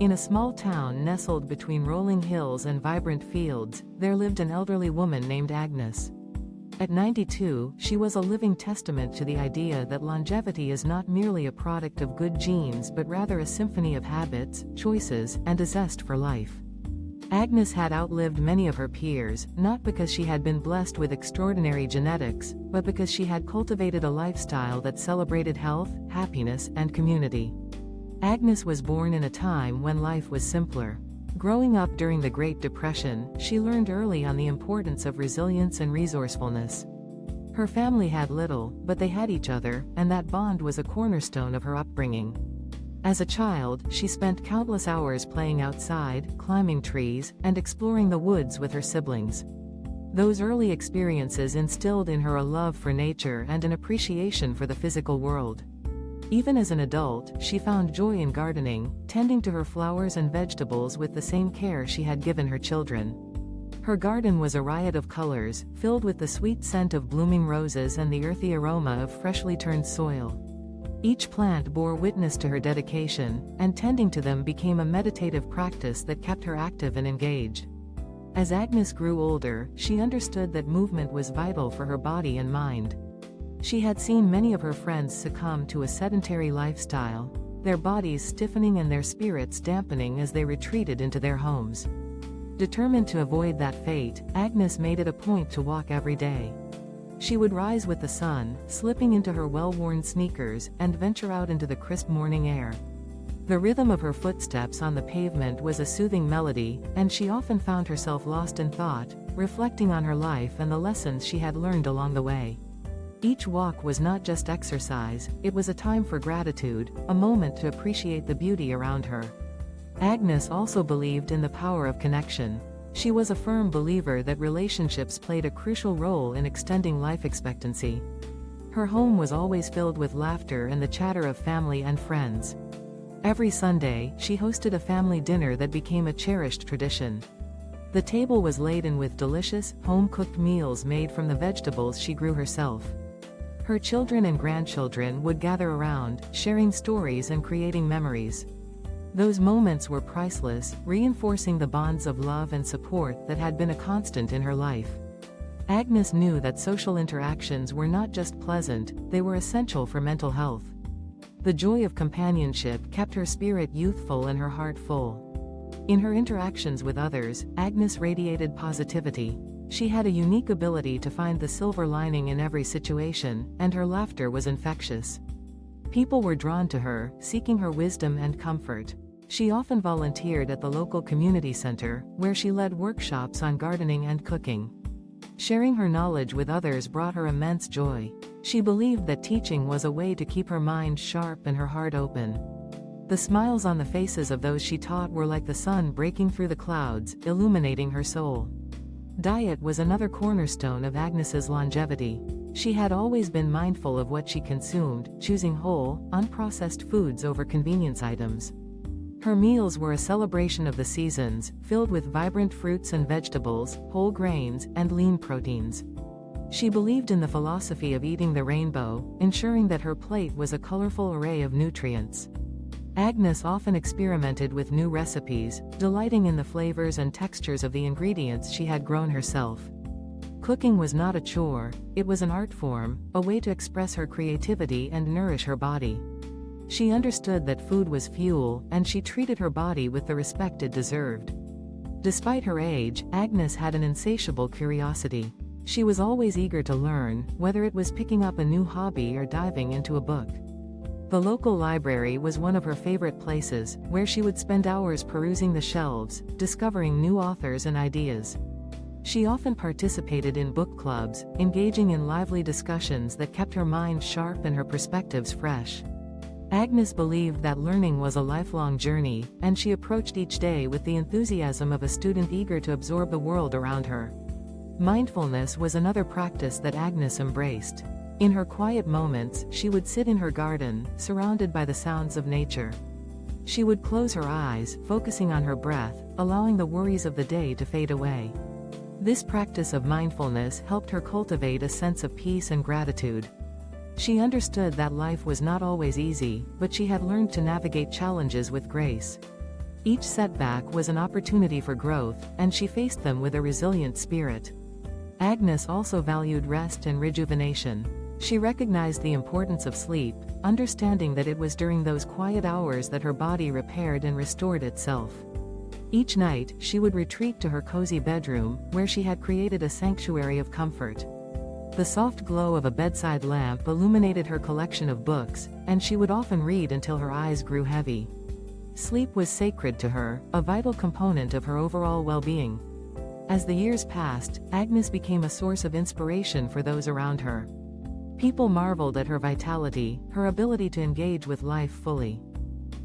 In a small town nestled between rolling hills and vibrant fields, there lived an elderly woman named Agnes. At 92, she was a living testament to the idea that longevity is not merely a product of good genes but rather a symphony of habits, choices, and a zest for life. Agnes had outlived many of her peers, not because she had been blessed with extraordinary genetics, but because she had cultivated a lifestyle that celebrated health, happiness, and community. Agnes was born in a time when life was simpler. Growing up during the Great Depression, she learned early on the importance of resilience and resourcefulness. Her family had little, but they had each other, and that bond was a cornerstone of her upbringing. As a child, she spent countless hours playing outside, climbing trees, and exploring the woods with her siblings. Those early experiences instilled in her a love for nature and an appreciation for the physical world. Even as an adult, she found joy in gardening, tending to her flowers and vegetables with the same care she had given her children. Her garden was a riot of colors, filled with the sweet scent of blooming roses and the earthy aroma of freshly turned soil. Each plant bore witness to her dedication, and tending to them became a meditative practice that kept her active and engaged. As Agnes grew older, she understood that movement was vital for her body and mind. She had seen many of her friends succumb to a sedentary lifestyle, their bodies stiffening and their spirits dampening as they retreated into their homes. Determined to avoid that fate, Agnes made it a point to walk every day. She would rise with the sun, slipping into her well-worn sneakers, and venture out into the crisp morning air. The rhythm of her footsteps on the pavement was a soothing melody, and she often found herself lost in thought, reflecting on her life and the lessons she had learned along the way. Each walk was not just exercise, it was a time for gratitude, a moment to appreciate the beauty around her. Agnes also believed in the power of connection. She was a firm believer that relationships played a crucial role in extending life expectancy. Her home was always filled with laughter and the chatter of family and friends. Every Sunday, she hosted a family dinner that became a cherished tradition. The table was laden with delicious, home-cooked meals made from the vegetables she grew herself. Her children and grandchildren would gather around, sharing stories and creating memories. Those moments were priceless, reinforcing the bonds of love and support that had been a constant in her life. Agnes knew that social interactions were not just pleasant, they were essential for mental health. The joy of companionship kept her spirit youthful and her heart full. In her interactions with others, Agnes radiated positivity. She had a unique ability to find the silver lining in every situation, and her laughter was infectious. People were drawn to her, seeking her wisdom and comfort. She often volunteered at the local community center, where she led workshops on gardening and cooking. Sharing her knowledge with others brought her immense joy. She believed that teaching was a way to keep her mind sharp and her heart open. The smiles on the faces of those she taught were like the sun breaking through the clouds, illuminating her soul. Diet was another cornerstone of Agnes's longevity. She had always been mindful of what she consumed, choosing whole, unprocessed foods over convenience items. Her meals were a celebration of the seasons, filled with vibrant fruits and vegetables, whole grains, and lean proteins. She believed in the philosophy of eating the rainbow, ensuring that her plate was a colorful array of nutrients. Agnes often experimented with new recipes, delighting in the flavors and textures of the ingredients she had grown herself. Cooking was not a chore, it was an art form, a way to express her creativity and nourish her body. She understood that food was fuel, and she treated her body with the respect it deserved. Despite her age, Agnes had an insatiable curiosity. She was always eager to learn, whether it was picking up a new hobby or diving into a book. The local library was one of her favorite places, where she would spend hours perusing the shelves, discovering new authors and ideas. She often participated in book clubs, engaging in lively discussions that kept her mind sharp and her perspectives fresh. Agnes believed that learning was a lifelong journey, and she approached each day with the enthusiasm of a student eager to absorb the world around her. Mindfulness was another practice that Agnes embraced. In her quiet moments, she would sit in her garden, surrounded by the sounds of nature. She would close her eyes, focusing on her breath, allowing the worries of the day to fade away. This practice of mindfulness helped her cultivate a sense of peace and gratitude. She understood that life was not always easy, but she had learned to navigate challenges with grace. Each setback was an opportunity for growth, and she faced them with a resilient spirit. Agnes also valued rest and rejuvenation. She recognized the importance of sleep, understanding that it was during those quiet hours that her body repaired and restored itself. Each night, she would retreat to her cozy bedroom, where she had created a sanctuary of comfort. The soft glow of a bedside lamp illuminated her collection of books, and she would often read until her eyes grew heavy. Sleep was sacred to her, a vital component of her overall well-being. As the years passed, Agnes became a source of inspiration for those around her. People marveled at her vitality, her ability to engage with life fully.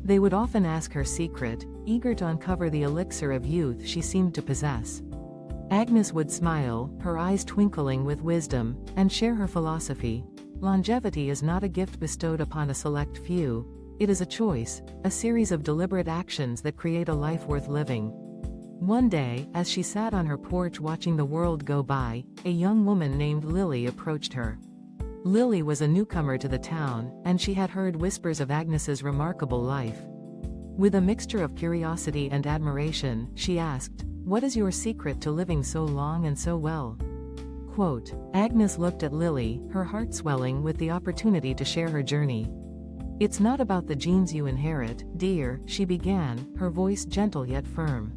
They would often ask her secret, eager to uncover the elixir of youth she seemed to possess. Agnes would smile, her eyes twinkling with wisdom, and share her philosophy. Longevity is not a gift bestowed upon a select few. It is a choice, a series of deliberate actions that create a life worth living. One day, as she sat on her porch watching the world go by, a young woman named Lily approached her. Lily was a newcomer to the town, and she had heard whispers of Agnes's remarkable life. With a mixture of curiosity and admiration, she asked, "What is your secret to living so long and so well?" Quote, Agnes looked at Lily, her heart swelling with the opportunity to share her journey. "It's not about the genes you inherit, dear," she began, her voice gentle yet firm.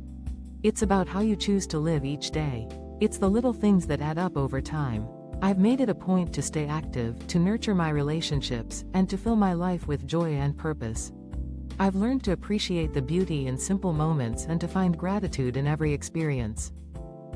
"It's about how you choose to live each day. It's the little things that add up over time. I've made it a point to stay active, to nurture my relationships, and to fill my life with joy and purpose. I've learned to appreciate the beauty in simple moments and to find gratitude in every experience."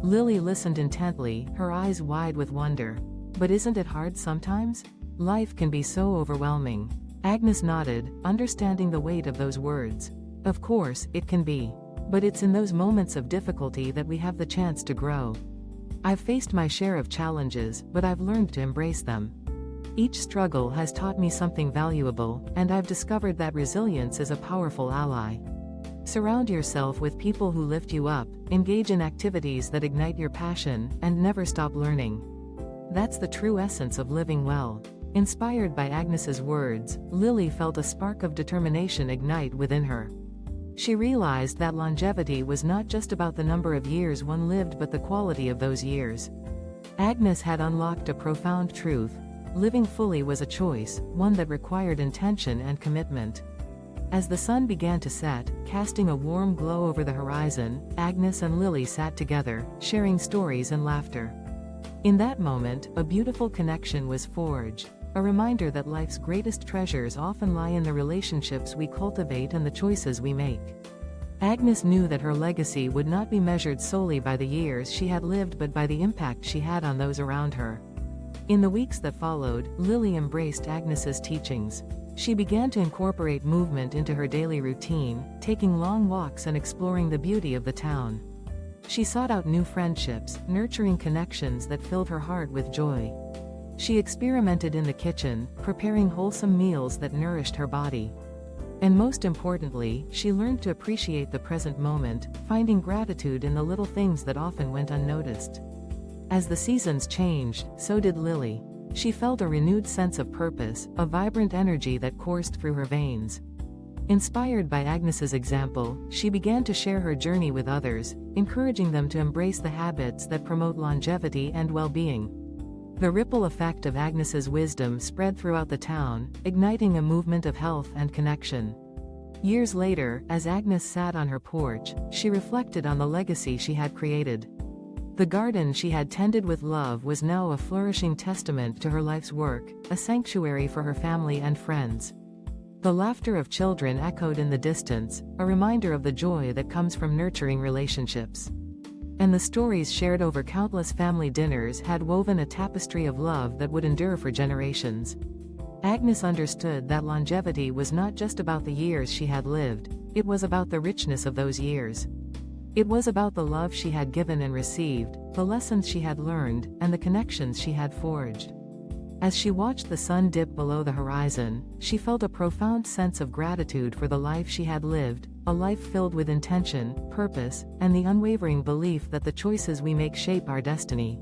Lily listened intently, her eyes wide with wonder. "But isn't it hard sometimes? Life can be so overwhelming." Agnes nodded, understanding the weight of those words. "Of course, it can be. But it's in those moments of difficulty that we have the chance to grow. I've faced my share of challenges, but I've learned to embrace them. Each struggle has taught me something valuable, and I've discovered that resilience is a powerful ally. Surround yourself with people who lift you up, engage in activities that ignite your passion, and never stop learning. That's the true essence of living well." Inspired by Agnes's words, Lily felt a spark of determination ignite within her. She realized that longevity was not just about the number of years one lived but the quality of those years. Agnes had unlocked a profound truth. Living fully was a choice, one that required intention and commitment. As the sun began to set, casting a warm glow over the horizon, Agnes and Lily sat together, sharing stories and laughter. In that moment, a beautiful connection was forged. A reminder that life's greatest treasures often lie in the relationships we cultivate and the choices we make. Agnes knew that her legacy would not be measured solely by the years she had lived but by the impact she had on those around her. In the weeks that followed, Lily embraced Agnes's teachings. She began to incorporate movement into her daily routine, taking long walks and exploring the beauty of the town. She sought out new friendships, nurturing connections that filled her heart with joy. She experimented in the kitchen, preparing wholesome meals that nourished her body. And most importantly, she learned to appreciate the present moment, finding gratitude in the little things that often went unnoticed. As the seasons changed, so did Lily. She felt a renewed sense of purpose, a vibrant energy that coursed through her veins. Inspired by Agnes's example, she began to share her journey with others, encouraging them to embrace the habits that promote longevity and well-being. The ripple effect of Agnes's wisdom spread throughout the town, igniting a movement of health and connection. Years later, as Agnes sat on her porch, she reflected on the legacy she had created. The garden she had tended with love was now a flourishing testament to her life's work, a sanctuary for her family and friends. The laughter of children echoed in the distance, a reminder of the joy that comes from nurturing relationships. And the stories shared over countless family dinners had woven a tapestry of love that would endure for generations. Agnes understood that longevity was not just about the years she had lived, it was about the richness of those years. It was about the love she had given and received, the lessons she had learned, and the connections she had forged. As she watched the sun dip below the horizon, she felt a profound sense of gratitude for the life she had lived, a life filled with intention, purpose, and the unwavering belief that the choices we make shape our destiny.